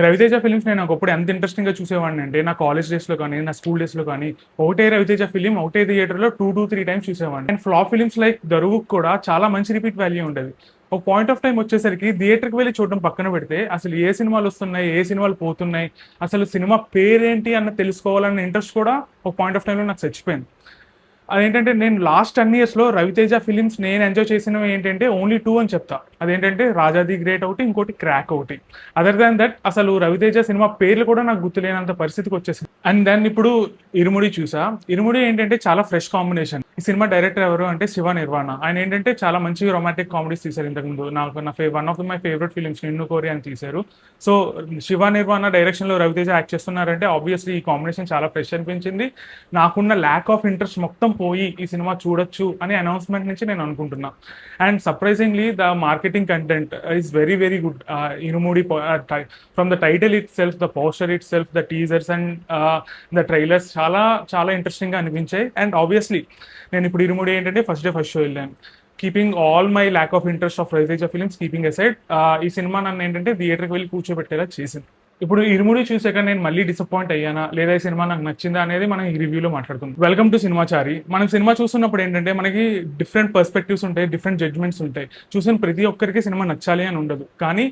Raviteja films నేను ఒకప్పుడు ఎంత ఇంట్రెస్టింగ్గా చూసేవాడిని అంటే నా కాలేజ్ డేస్లో కానీ నా స్కూల్ డేస్లో కానీ ఒకటే రవితేజ ఫిలిం ఒకటే థియేటర్లో 2 to 3 టైమ్స్ చూసేవాడిని. అండ్ ఫ్లాప్ ఫిలిమ్స్ లైక్ దరువు కూడా చాలా మంచి రిపీట్ వాల్యూ ఉండేది. ఒక పాయింట్ ఆఫ్ టైం వచ్చేసరికి థియేటర్కి వెళ్ళి చూడడం పక్కన పెడితే అసలు ఏ సినిమాలు వస్తున్నాయి, ఏ సినిమాలు పోతున్నాయి, అసలు సినిమా పేరేంటి అన్న తెలుసుకోవాలన్న ఇంట్రెస్ట్ కూడా ఒక పాయింట్ ఆఫ్ టైంలో నాకు చచ్చిపోయింది. అదేంటంటే నేను లాస్ట్ 10 yearsలో రవితేజ ఫిలిమ్స్ నేను ఎంజాయ్ చేసినవి ఏంటంటే ఓన్లీ 2 అని చెప్తా. అదేంటంటే రాజా ది గ్రేట్ ఒకటి, ఇంకోటి క్రాక్ ఒకటి. అదర్ దాన్ దట్ అసలు రవితేజ సినిమా పేర్లు కూడా నాకు గుర్తులేనంత పరిస్థితికి వచ్చేసింది. అండ్ దెన్ ఇప్పుడు ఇరుముడి చూసా. ఇరుముడి ఏంటంటే చాలా ఫ్రెష్ కాంబినేషన్. ఈ సినిమా డైరెక్టర్ ఎవరు అంటే శివ నిర్వాణ. ఆయన ఏంటంటే చాలా మంచి రొమాంటిక్ కామెడీస్ తీశారు ఇంతకుముందు. నాకు one of my favourite films నిన్ను కోరి అని తీశారు. సో శివ నిర్వాణ డైరెక్షన్లో రవితేజ యాక్ట్ చేస్తున్నారంటే ఆబ్వియస్లీ ఈ కాంబినేషన్ చాలా ఫ్రెష్ అనిపించింది. నాకున్న ల్యాక్ ఆఫ్ ఇంట్రెస్ట్ మొత్తం పోయి ఈ సినిమా చూడొచ్చు అనే అనౌన్స్మెంట్ నుంచి నేను అనుకుంటున్నా. And surprisingly the marketing content is very very good. Irumudi from the title it self, the poster it self, the teasers and the trailers చాలా చాలా ఇంట్రెస్టింగ్గా అనిపించాయి. అండ్ ఆబ్వియస్లీ నేను ఇప్పుడు ఇరుముడి ఏంటంటే ఫస్ట్ డే ఫస్ట్ షో వెళ్ళాను. Keeping all my lack of interest of Ravi Teja films keeping aside, ఈ సినిమా నన్ను ఏంటంటే థియేటర్కి వెళ్ళి కూర్చోబెట్టేలా చేసింది. ఇప్పుడు ఇరుముడి చూసాక నేను మళ్ళీ డిసప్పాయింట్ అయ్యానా లేదా ఈ సినిమా నాకు నచ్చిందా అనేది మనం ఈ రివ్యూలో మాట్లాడుకుందాం. Welcome to Cinemachari. మనం సినిమా చూస్తున్నప్పుడు ఏంటంటే మనకి డిఫరెంట్ పర్స్పెక్టివ్స్ ఉంటాయి, డిఫరెంట్ జడ్జ్మెంట్స్ ఉంటాయి. చూసిన ప్రతి ఒక్కరికి సినిమా నచ్చాలి అని ఉండదు. కానీ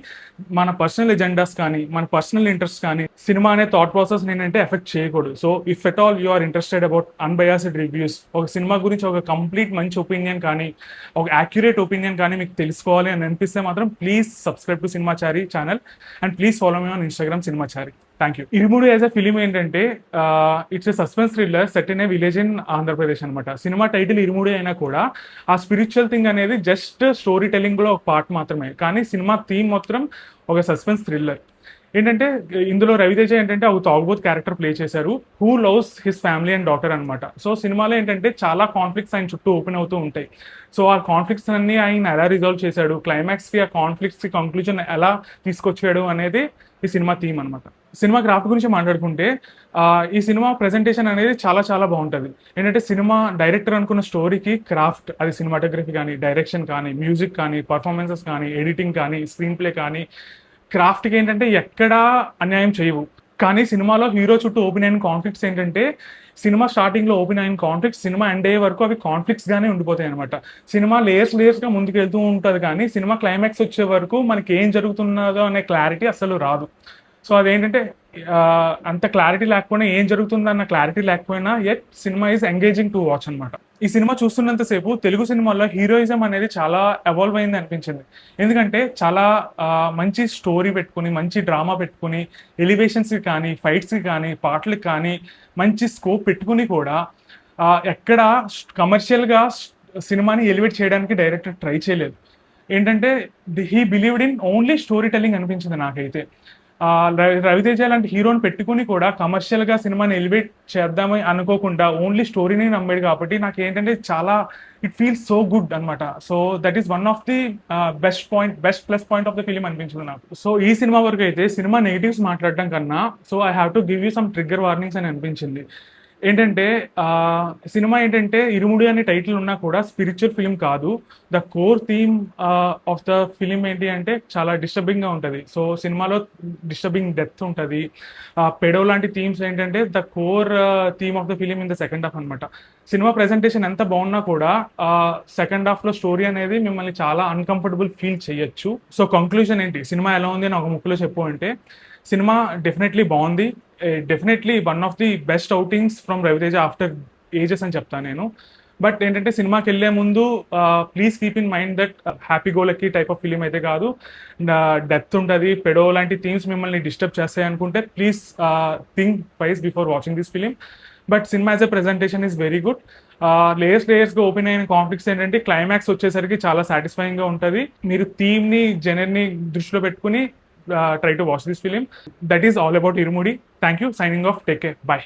మన పర్సనల్ ఎజెండాస్ కానీ మన పర్సనల్ ఇంట్రెస్ట్ కానీ సినిమా అనే థాట్ ప్రాసెస్ ఏంటంటే ఎఫెక్ట్ చేయకూడదు. So if at all you are interested about unbiased reviews, ఒక సినిమా గురించి ఒక కంప్లీట్ మంచి ఒపీనియన్ కానీ ఒక యాక్యురేట్ ఒపీనియన్ కానీ మీకు తెలుసుకోవాలి అని అనిపిస్తే మాత్రం please subscribe to Cinemachari channel and please follow me on Instagram Cinemachari. Thank you. Irumudu as a film ఏంటంటే it's a suspense thriller set in a village in Andhra Pradesh అనమాట. సినిమా టైటిల్ ఇరుముడు అయినా కూడా ఆ స్పిరిచువల్ థింగ్ అనేది జస్ట్ స్టోరీ టెల్లింగ్ లో ఒక part మాత్రమే. కానీ సినిమా థీమ్ మాత్రం ఒక సస్పెన్స్ థ్రిల్లర్. ఏంటంటే ఇందులో రవితేజ ఏంటంటే ఒక తాగుబోత్ క్యారెక్టర్ ప్లే చేశారు who loves his family and daughter అనమాట. సో సినిమాలో ఏంటంటే చాలా కాన్ఫ్లిక్ట్స్ ఆయన చుట్టూ ఓపెన్ అవుతూ ఉంటాయి. సో ఆ కాన్ఫ్లిక్ట్స్ అన్ని ఆయన ఎలా రిజాల్వ్ చేశాడు, క్లైమాక్స్కి ఆ కాన్ఫ్లిక్ట్స్కి కంక్లూజన్ ఎలా తీసుకొచ్చాడు అనేది ఈ సినిమా థీమ్ అనమాట. సినిమా క్రాఫ్ట్ గురించి మాట్లాడుకుంటే ఈ సినిమా ప్రెజెంటేషన్ అనేది చాలా చాలా బాగుంటుంది. ఏంటంటే సినిమా డైరెక్టర్ అనుకున్న స్టోరీకి క్రాఫ్ట్, అది సినిమాటోగ్రఫీ కానీ డైరెక్షన్ కానీ మ్యూజిక్ కానీ పర్ఫార్మెన్సెస్ కానీ ఎడిటింగ్ కానీ స్క్రీన్ ప్లే కానీ క్రాఫ్ట్కి ఏంటంటే ఎక్కడా అన్యాయం చేయవు. కానీ సినిమాలో హీరో చుట్టూ ఓపెన్ అయిన కాన్ఫ్లిక్ట్స్ ఏంటంటే సినిమా స్టార్టింగ్లో ఓపెన్ అయిన కాన్ఫ్లిక్ట్స్ సినిమా ఎండ్ అయ్యే వరకు అవి కాన్ఫ్లిక్ట్స్గానే ఉండిపోతాయి అనమాట. సినిమా లేయర్స్గా ముందుకు వెళ్తూ ఉంటుంది కానీ సినిమా క్లైమాక్స్ వచ్చే వరకు మనకి ఏం జరుగుతున్నదో అనే క్లారిటీ అసలు రాదు. సో అదేంటంటే అంత క్లారిటీ లేకపోయినా ఏం జరుగుతుందన్న క్లారిటీ లేకపోయినా at cinema is engaging to watch అనమాట. ఈ సినిమా చూస్తున్నంతసేపు తెలుగు సినిమాల్లో హీరోయిజం అనేది చాలా ఎవాల్వ్ అయింది అనిపించింది. ఎందుకంటే చాలా మంచి స్టోరీ పెట్టుకుని మంచి డ్రామా పెట్టుకుని ఎలివేషన్స్కి కానీ ఫైట్స్కి కానీ పాటలకి కానీ మంచి స్కోప్ పెట్టుకుని కూడా ఎక్కడ కమర్షియల్గా సినిమాని ఎలివేట్ చేయడానికి డైరెక్టర్ ట్రై చేయలేదు. ఏంటంటే he believed in only story telling అనిపించింది నాకైతే. రవితేజ లాంటి హీరోని పెట్టుకుని కూడా కమర్షియల్గా సినిమాని ఎలివేట్ చేద్దామని అనుకోకుండా ఓన్లీ స్టోరీని నమ్మాడు కాబట్టి నాకు ఏంటంటే చాలా ఇట్ ఫీల్స్ సో గుడ్ అనమాట. So that is one of the best plus point of the film అనిపించింది నాకు. సో ఈ సినిమా వరకు అయితే సినిమా నెగిటివ్స్ మాట్లాడడం కన్నా so I have to give you some trigger warnings అని అనిపించింది. ఏంటంటే సినిమా ఏంటంటే ఇరుముడి అనే టైటిల్ ఉన్నా కూడా స్పిరిచువల్ ఫిలిం కాదు. The core theme of the film ఏంటి అంటే చాలా డిస్టర్బింగ్గా ఉంటుంది. సో సినిమాలో డిస్టర్బింగ్ డెత్ ఉంటుంది. పెడో లాంటి థీమ్స్ ఏంటంటే the core theme of the film in the second half అనమాట. సినిమా ప్రెజెంటేషన్ ఎంత బాగున్నా కూడా సెకండ్ హాఫ్లో స్టోరీ అనేది మిమ్మల్ని చాలా అన్కంఫర్టబుల్ ఫీల్ చేయొచ్చు. సో కంక్లూజన్ ఏంటి, సినిమా ఎలా ఉంది అని ఒక ముక్కులో చెప్పు అంటే సినిమా డెఫినెట్లీ బాగుంది. Definitely one of the best outings from Ravi Teja after ages అని చెప్తాను నేను. బట్ ఏంటంటే సినిమాకి వెళ్ళే ముందు please keep in mind that happy go lucky type of film అయితే కాదు. డెత్ ఉంటుంది, పెడో లాంటి థీమ్స్ మిమ్మల్ని డిస్టర్బ్ చేస్తాయి అనుకుంటే please think twice before watching this film. But cinema as a presentation is very good. లేయర్స్గా ఓపెన్ అయిన కాన్ఫ్లిక్ట్స్ ఏంటంటే క్లైమాక్స్ వచ్చేసరికి చాలా సాటిస్ఫైయింగ్గా ఉంటుంది. మీరు థీమ్ని జనర్ని దృష్టిలో పెట్టుకుని try to watch this film. That is all about Irumudi. Thank you. Signing off. Take care. Bye.